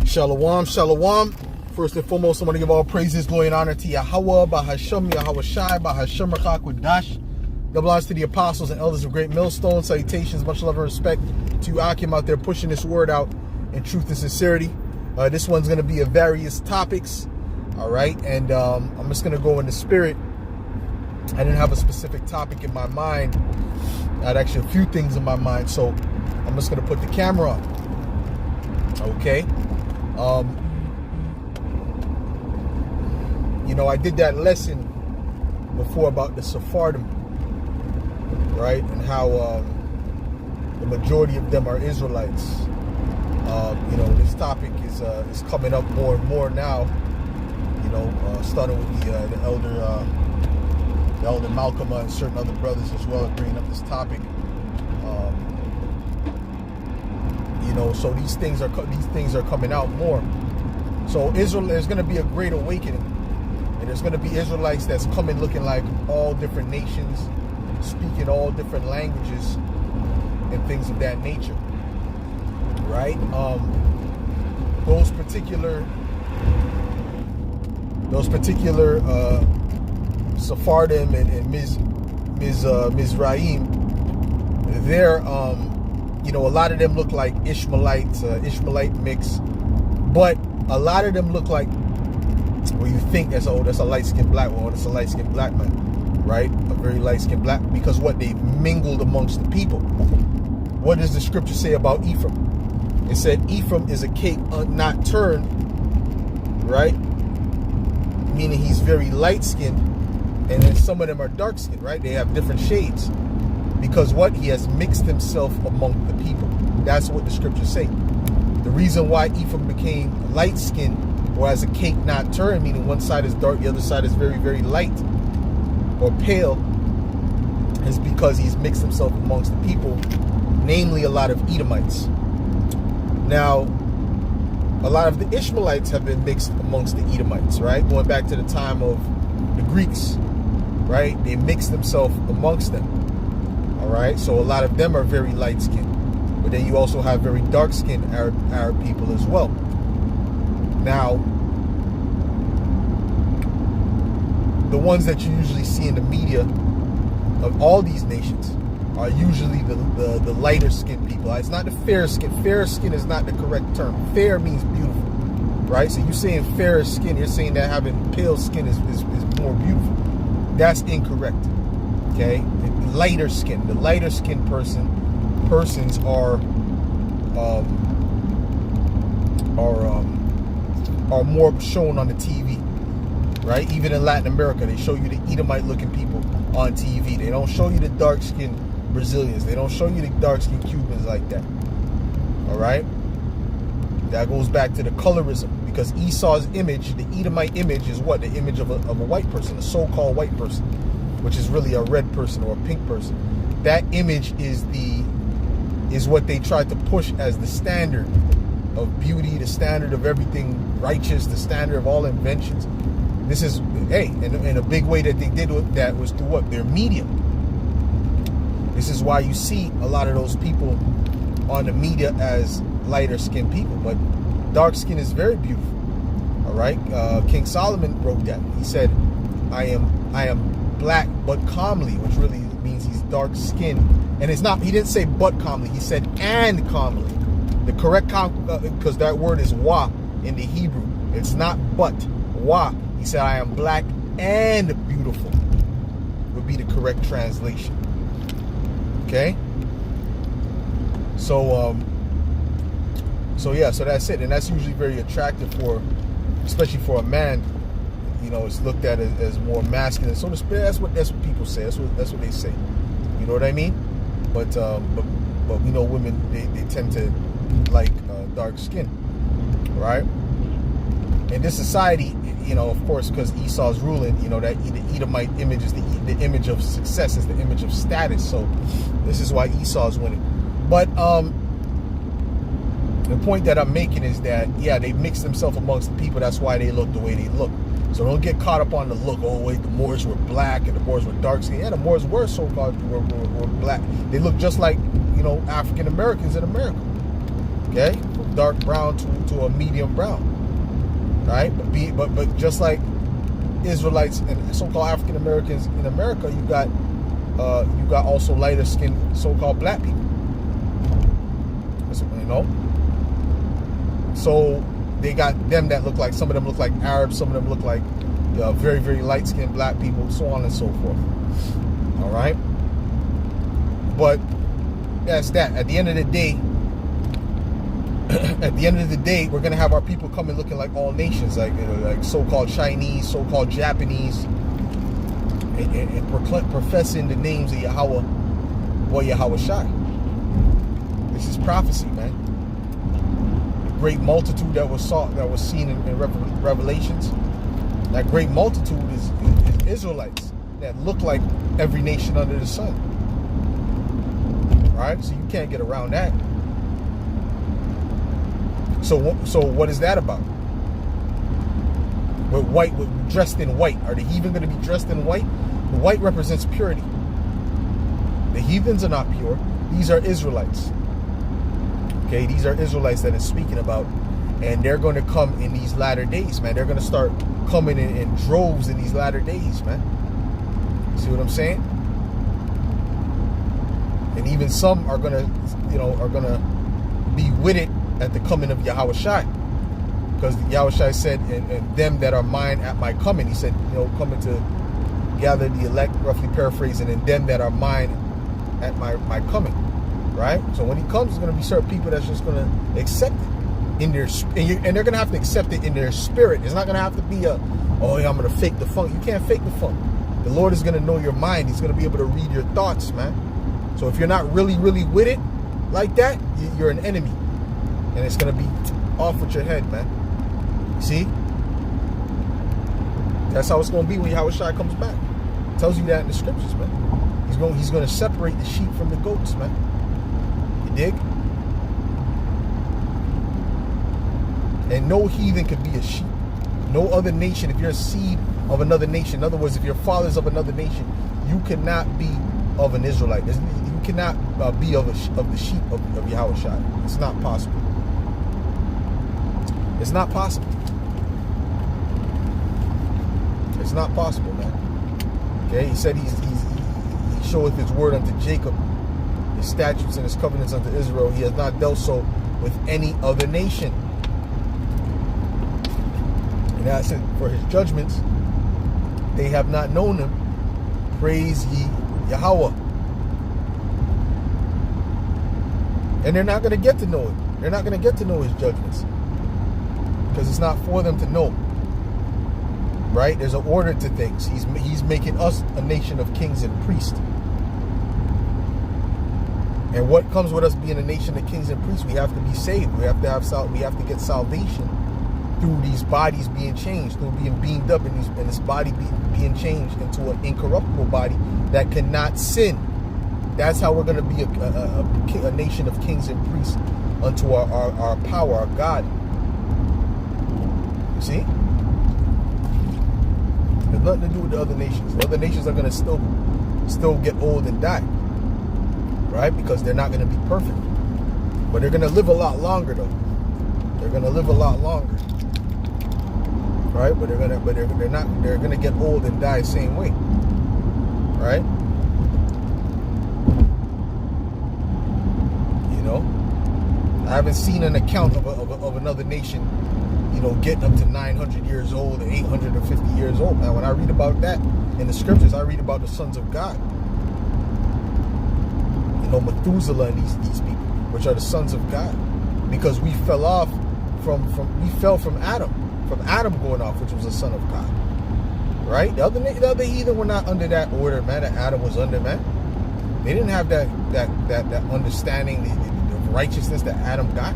Shalom, shalom. First and foremost, I want to give all praises, glory, and honor to Yahweh, Bahashem, Yahweh Shai, Bahashem, Rakak, Wadash. Double honors to the apostles and elders of Great Millstone. Salutations, much love and respect to you, Akim, out there pushing this word out in truth and sincerity. This one's going to be of various topics, all right? And I'm just going to go in the spirit. I didn't have a specific topic in my mind. I had actually a few things in my mind, so I'm just going to put the camera on, okay? I did that lesson before about the Sephardim, right? And how the majority of them are Israelites. This topic is coming up more and more now. Starting with the elder Malcolm and certain other brothers as well, bringing up this topic. So these things are coming out more. So Israel, there's going to be a great awakening, and there's going to be Israelites that's coming looking like all different nations, speaking all different languages and things of that nature, right? Those particular Sephardim and Mizraim, they're a lot of them look like Ishmaelites, Ishmaelite mix, but a lot of them look like, well, you think that's a light-skinned black one, that's a light-skinned black man, right? A very light-skinned black, because what they've mingled amongst the people. What does the scripture say about Ephraim? It said Ephraim is a cake not turned, right? Meaning he's very light-skinned, and then some of them are dark-skinned, right? They have different shades. Because what? He has mixed himself among the people. That's what the scriptures say. The reason why Ephraim became light-skinned, or as a cake not turned, meaning one side is dark, the other side is very, very light or pale, is because he's mixed himself amongst the people, namely a lot of Edomites. Now, a lot of the Ishmaelites have been mixed amongst the Edomites, right? Going back to the time of the Greeks, right? They mixed themselves amongst them. All right, so a lot of them are very light-skinned, but then you also have very dark-skinned Arab people as well. Now, the ones that you usually see in the media of all these nations are usually the lighter-skinned people. It's not the fair skin. Fair skin is not the correct term. Fair means beautiful, right? So you're saying fairer skin, you're saying that having pale skin is more beautiful. That's incorrect. Okay, lighter skin. The lighter skinned persons are more shown on the TV, right? Even in Latin America, they show you the Edomite looking people on TV. They don't show you the dark skinned Brazilians. They don't show you the dark skinned Cubans like that. All right, that goes back to the colorism, because Esau's image, the Edomite image, is what? The image of a white person, a so-called white person, which is really a red person or a pink person. That image is what they tried to push as the standard of beauty, the standard of everything righteous, the standard of all inventions. This is, and a big way that they did that was through what? Their media. This is why you see a lot of those people on the media as lighter skinned people, but dark skin is very beautiful. All right, King Solomon wrote that. He said, I am black but calmly, which really means he's dark skinned. And it's not, he didn't say but calmly, he said and calmly. The correct because that word is wa in the Hebrew. It's not but, wa. He said, I am black and beautiful, would be the correct translation. Okay, so that's it. And that's usually very attractive especially for a man. It's looked at as more masculine. So that's what people say. That's what they say. You know what I mean? But women they tend to like dark skin, right? In this society, of course, because Esau's ruling, that the Edomite image is the image of success, is the image of status. So this is why Esau's winning. But the point that I'm making is that, they mix themselves amongst the people. That's why they look the way they look. So don't get caught up on the look. Oh, wait, the Moors were black and the Moors were dark skinned. Yeah, the Moors were so-called were black. They look just like, African Americans in America. Okay, from dark brown to a medium brown. Right, but just like Israelites and so-called African Americans in America, you got also lighter skinned so-called black people. You know, so they got them that look like, some of them look like Arabs, some of them look like very, very light skinned black people, so on and so forth. All right, but that's that. At the end of the day, we're gonna have our people coming looking like all nations, like so-called Chinese, so-called Japanese, and professing the names of Yahweh or Yahweh Shai. This is prophecy, man. The great multitude that was seen in Revelations. That great multitude is Israelites that look like every nation under the sun. Right? So you can't get around that. So what is that about? We're dressed in white. Are the heathen going to be dressed in white? The white represents purity. The heathens are not pure. These are Israelites. Okay, these are Israelites that it's speaking about, and they're going to come in these latter days, man. They're going to start coming in droves in these latter days, man. See what I'm saying? And even some are gonna be with it at the coming of Yahweh Shai, because Yahweh Shai said, and them that are mine at my coming. He said, coming to gather the elect, roughly paraphrasing, and them that are mine at my coming. Right? So when he comes, there's going to be certain people that's just going to accept it in their, and they're going to have to accept it in their spirit. It's not going to have to be I'm going to fake the funk. You can't fake the funk. The Lord is going to know your mind. He's going to be able to read your thoughts, man. So if you're not really, really with it like that, you're an enemy, and it's going to be off with your head, man. See? That's how it's going to be when Yahweh Shai comes back. It tells you that in the scriptures, man. He's going to separate the sheep from the goats, man. Dig? And no heathen could be a sheep. No other nation, if you're a seed of another nation, in other words, if your father's of another nation, you cannot be of an Israelite. You cannot be of the sheep of Yahweh Shai. It's not possible. It's not possible. It's not possible, man. Okay, he said he showeth his word unto Jacob, his statutes and his covenants unto Israel. He has not dealt so with any other nation. And I said, for his judgments, they have not known him. Praise ye Yahweh. And they're not going to get to know it. They're not going to get to know his judgments, because it's not for them to know. Right? There's an order to things. He's making us a nation of kings and priests. And what comes with us being a nation of kings and priests? We have to be saved. We have to get salvation through these bodies being changed, through being beamed up, and this body being changed into an incorruptible body that cannot sin. That's how we're going to be a nation of kings and priests unto our power, our God. You see? There's nothing to do with the other nations. The other nations are going to still get old and die. Right? Because they're not going to be perfect. But they're going to live a lot longer, though. They're going to live a lot longer. Right? But they're going to get old and die the same way. Right? I haven't seen an account of another nation, getting up to 900 years old, 850 years old. Now, when I read about that in the scriptures, I read about the sons of God. Methuselah and these people, which are the sons of God, because we fell off from Adam going off, which was a son of God. Right? The other heathen were not under that order, man, that Adam was under, man. They didn't have that understanding, the righteousness that Adam got.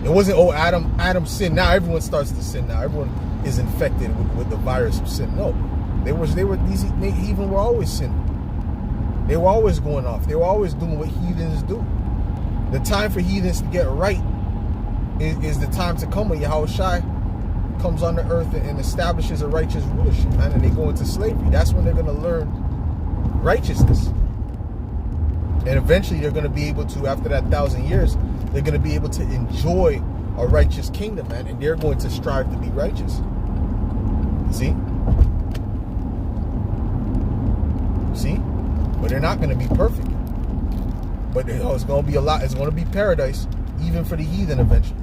It wasn't, Adam sinned, now everyone starts to sin now. Everyone is infected with the virus of sin. No. These heathen were always sinning. They were always going off. They were always doing what heathens do. The time for heathens to get right is the time to come when Yahweh Shai comes on the earth and establishes a righteous rulership, man, and they go into slavery. That's when they're going to learn righteousness. And eventually they're going to be able to, after that 1,000 years, they're going to be able to enjoy a righteous kingdom, man. And they're going to strive to be righteous. You see? See? But they're not going to be perfect. But it's going to be a lot. It's going to be paradise, even for the heathen eventually.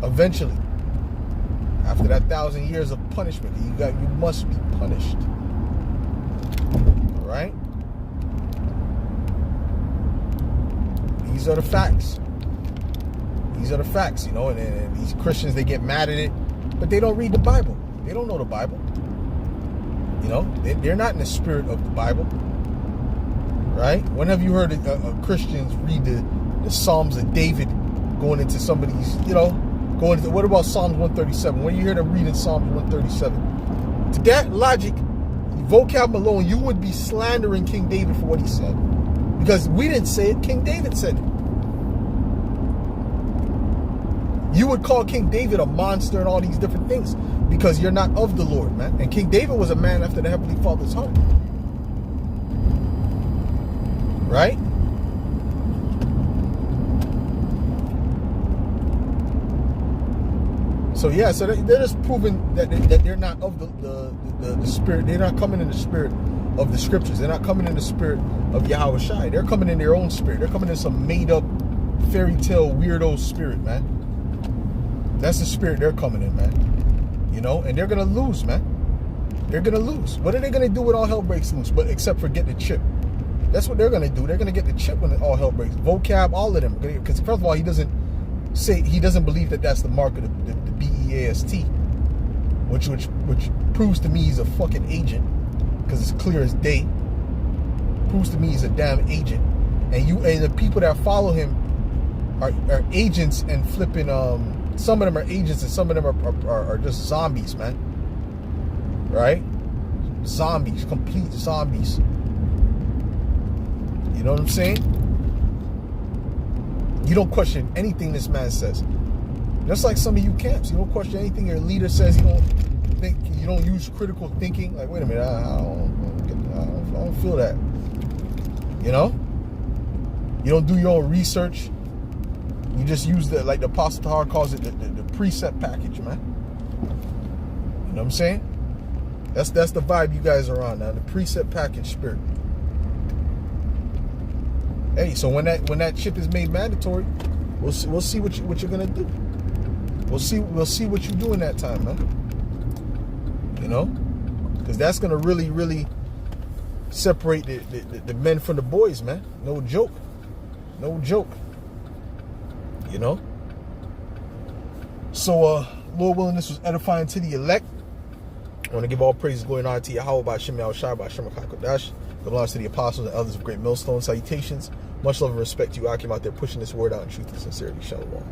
Eventually. After that 1,000 years of punishment, you must be punished. All right? These are the facts. These are the facts, you know. And these Christians, they get mad at it, but they don't read the Bible. They don't know the Bible. You know, they're not in the spirit of the Bible. Right? When have you heard Christians read the Psalms of David going into somebody's, you know, going into, what about Psalms 137? When you hear them reading Psalms 137? To that logic, vocab alone, you would be slandering King David for what he said. Because we didn't say it, King David said it. You would call King David a monster and all these different things because you're not of the Lord, man. And King David was a man after the Heavenly Father's heart. Right? So yeah, so they're just proving that they're not of the spirit. They're not coming in the spirit of the scriptures. They're not coming in the spirit of Yahweh Shai. They're coming in their own spirit. They're coming in some made up fairy tale weirdo spirit, man. That's the spirit they're coming in, man. You know, and they're gonna lose, man. They're gonna lose. What are they gonna do when all hell breaks loose? But except for get the chip. That's what they're gonna do. They're gonna get the chip when all hell breaks. Vocab, all of them. Because first of all, he doesn't believe that that's the mark of the BEAST, which proves to me he's a fucking agent, because it's clear as day. Proves to me he's a damn agent, and the people that follow him are agents and flipping. Some of them are agents and some of them are just zombies, man. Right? Zombies, complete zombies. You know what I'm saying? You don't question anything this man says. Just like some of you camps, you don't question anything your leader says. You don't think, you don't use critical thinking. Like, wait a minute, I don't feel that. You know? You don't do your own research. You just use the Apostle Tahar calls it the precept package, man. You know what I'm saying? That's the vibe you guys are on now, the precept package spirit. Hey, so when that chip is made mandatory, we'll see what you're gonna do. We'll see what you do in that time, man. You know, because that's gonna really separate the men from the boys, man. No joke. You know. So, Lord willing, this was edifying to the elect. I want to give all praises going on to Yahweh by Shem Yahushua by Shem HaKadosh. Belongs to the apostles and others of great millstone. Salutations. Much love and respect to you, Akim, out there pushing this word out in truth and sincerity. Shalom.